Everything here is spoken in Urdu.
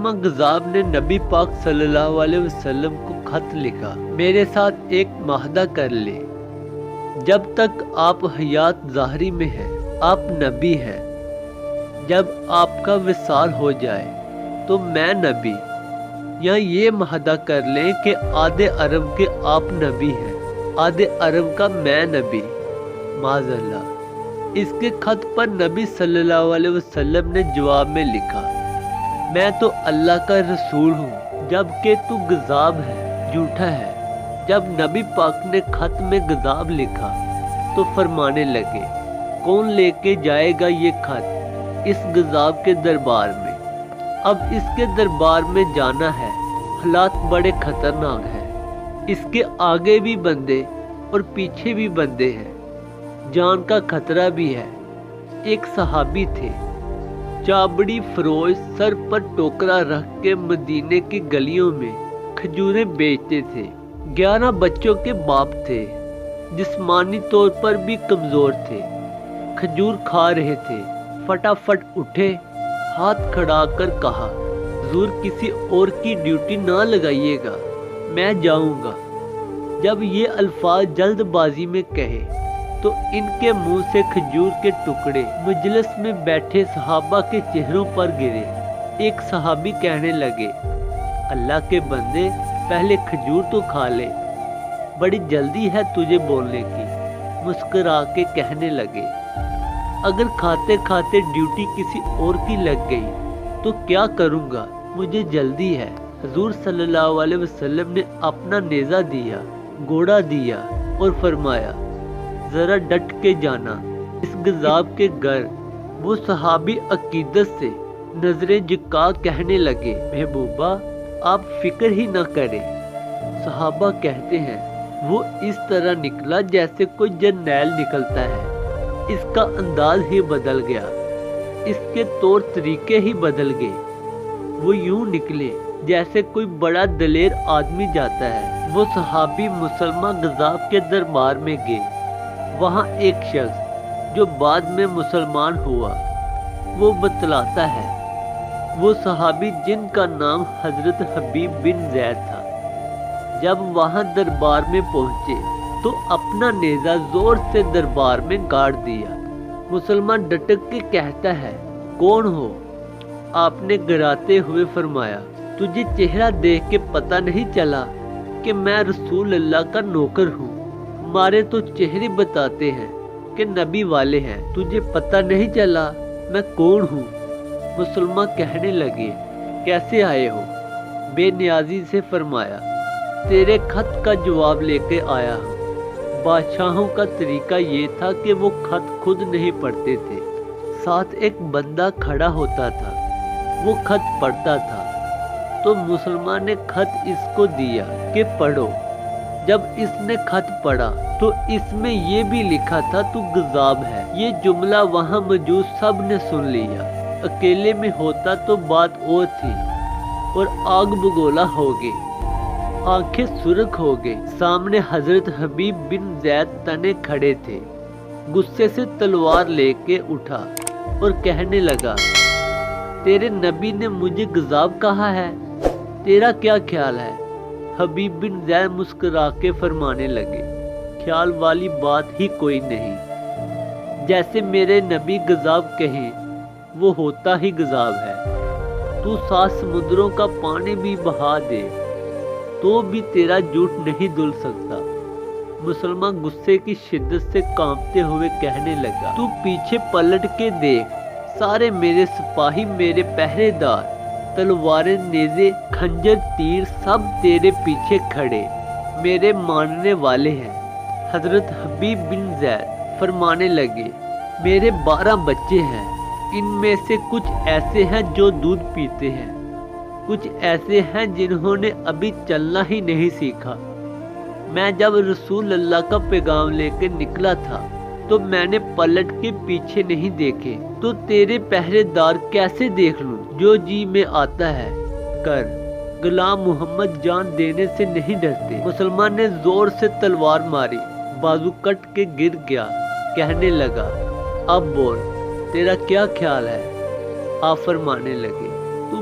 مسلمہ غضاب نے نبی پاک صلی اللہ علیہ وسلم کو خط لکھا، میرے ساتھ ایک معاہدہ کر لے، جب تک آپ حیات ظاہری میں ہیں آپ نبی ہیں، جب آپ کا وصال ہو جائے تو میں نبی، یا یہ معاہدہ کر لیں کہ آدھے عرب کے آپ نبی ہیں، آدھے عرب کا میں نبی، معاذ اللہ۔ اس کے خط پر نبی صلی اللہ علیہ وسلم نے جواب میں لکھا، میں تو اللہ کا رسول ہوں جبکہ تو غضاب ہے، جھوٹا ہے۔ جب نبی پاک نے خط میں غضاب لکھا تو فرمانے لگے، کون لے کے جائے گا یہ خط اس غضاب کے دربار میں؟ اب اس کے دربار میں جانا ہے، حالات بڑے خطرناک ہیں، اس کے آگے بھی بندے اور پیچھے بھی بندے ہیں، جان کا خطرہ بھی ہے۔ ایک صحابی تھے، چابڑی فروش، سر پر ٹوکرا رکھ کے مدینے کی گلیوں میں کھجوریں بیچتے تھے، 11 بچوں کے باپ تھے، جسمانی طور پر بھی کمزور تھے، کھجور کھا رہے تھے۔ فٹافٹ اٹھے، ہاتھ کھڑا کر کہا، حضور کسی اور کی ڈیوٹی نہ لگائیے گا، میں جاؤں گا۔ جب یہ الفاظ جلد بازی میں کہے تو ان کے منہ سے کھجور کے ٹکڑے مجلس میں بیٹھے صحابہ کے چہروں پر گرے۔ ایک صحابی کہنے لگے، اللہ کے بندے پہلے کھجور تو کھا لے، بڑی جلدی ہے تجھے بولنے کی۔ مسکرا کے کہنے لگے، اگر کھاتے کھاتے ڈیوٹی کسی اور کی لگ گئی تو کیا کروں گا، مجھے جلدی ہے۔ حضور صلی اللہ علیہ وسلم نے اپنا نیزہ دیا، گھوڑا دیا اور فرمایا، ذرا ڈٹ کے جانا اس غضاب کے گھر۔ وہ صحابی عقیدت سے نظریں جھکا کہنے لگے، محبوبہ آپ فکر ہی نہ کریں۔ صحابہ کہتے ہیں، وہ اس طرح نکلا جیسے کوئی جرنیل نکلتا ہے، اس کا انداز ہی بدل گیا، اس کے طور طریقے ہی بدل گئے۔ وہ یوں نکلے جیسے کوئی بڑا دلیر آدمی جاتا ہے۔ وہ صحابی مسلمہ غضاب کے دربار میں گئے۔ وہاں ایک شخص جو بعد میں مسلمان ہوا، وہ بتلاتا ہے، وہ صحابی جن کا نام حضرت حبیب بن زید تھا، جب وہاں دربار میں پہنچے تو اپنا نیزہ زور سے دربار میں گاڑ دیا۔ مسلمان ڈٹک کے کہتا ہے، کون ہو؟ آپ نے گراتے ہوئے فرمایا، تجھے چہرہ دیکھ کے پتہ نہیں چلا کہ میں رسول اللہ کا نوکر ہوں؟ ہمارے تو چہرے بتاتے ہیں کہ نبی والے ہیں، تجھے پتہ نہیں چلا میں کون ہوں؟ مسلمان کہنے لگے، کیسے آئے ہو؟ بے نیازی سے فرمایا، تیرے خط کا جواب لے کے آیا ہوں۔ بادشاہوں کا طریقہ یہ تھا کہ وہ خط خود نہیں پڑھتے تھے، ساتھ ایک بندہ کھڑا ہوتا تھا، وہ خط پڑھتا تھا۔ تو مسلمان نے خط اس کو دیا کہ پڑھو۔ جب اس نے خط پڑھا تو اس میں یہ بھی لکھا تھا، تو غضاب ہے۔ یہ جملہ وہاں موجود سب نے سن لیا۔ اکیلے میں ہوتا تو بات اور تھی، اور آگ بگولا ہو گئی، آنکھیں سرخ ہو گئی۔ سامنے حضرت حبیب بن زید تنے کھڑے تھے، غصے سے تلوار لے کے اٹھا اور کہنے لگا، تیرے نبی نے مجھے غضاب کہا ہے، تیرا کیا خیال ہے؟ حبیب بن زید مسکرا کے فرمانے لگے، خیال والی بات ہی کوئی نہیں، جیسے میرے نبی غضاب کہیں وہ ہوتا ہی غضاب ہے۔ تو 7 سمندروں کا پانی بھی بہا دے تو بھی تیرا جھوٹ نہیں دھل سکتا۔ مسلمان غصے کی شدت سے کانپتے ہوئے کہنے لگا، تو پیچھے پلٹ کے دیکھ، سارے میرے سپاہی، میرے پہرے دار، تلواریں، نیزے، کھنجر، تیر، سب تیرے پیچھے کھڑے میرے ماننے والے ہیں۔ حضرت حبیب بن زید فرمانے لگے، میرے 12 بچے ہیں، ان میں سے کچھ ایسے ہیں جو دودھ پیتے ہیں، کچھ ایسے ہیں جنہوں نے ابھی چلنا ہی نہیں سیکھا۔ میں جب رسول اللہ کا پیغام لے کے نکلا تھا تو میں نے پلٹ کے پیچھے نہیں دیکھے، تو تیرے پہرے دار کیسے دیکھ لوں؟ جو جی میں آتا ہے کر، غلام محمد جان دینے سے نہیں ڈرتے۔ مسلمان نے زور سے تلوار ماری، بازو کٹ کے گر گیا، کہنے لگا، اب بول، تیرا کیا خیال ہے؟ آپ فرمانے لگے، تو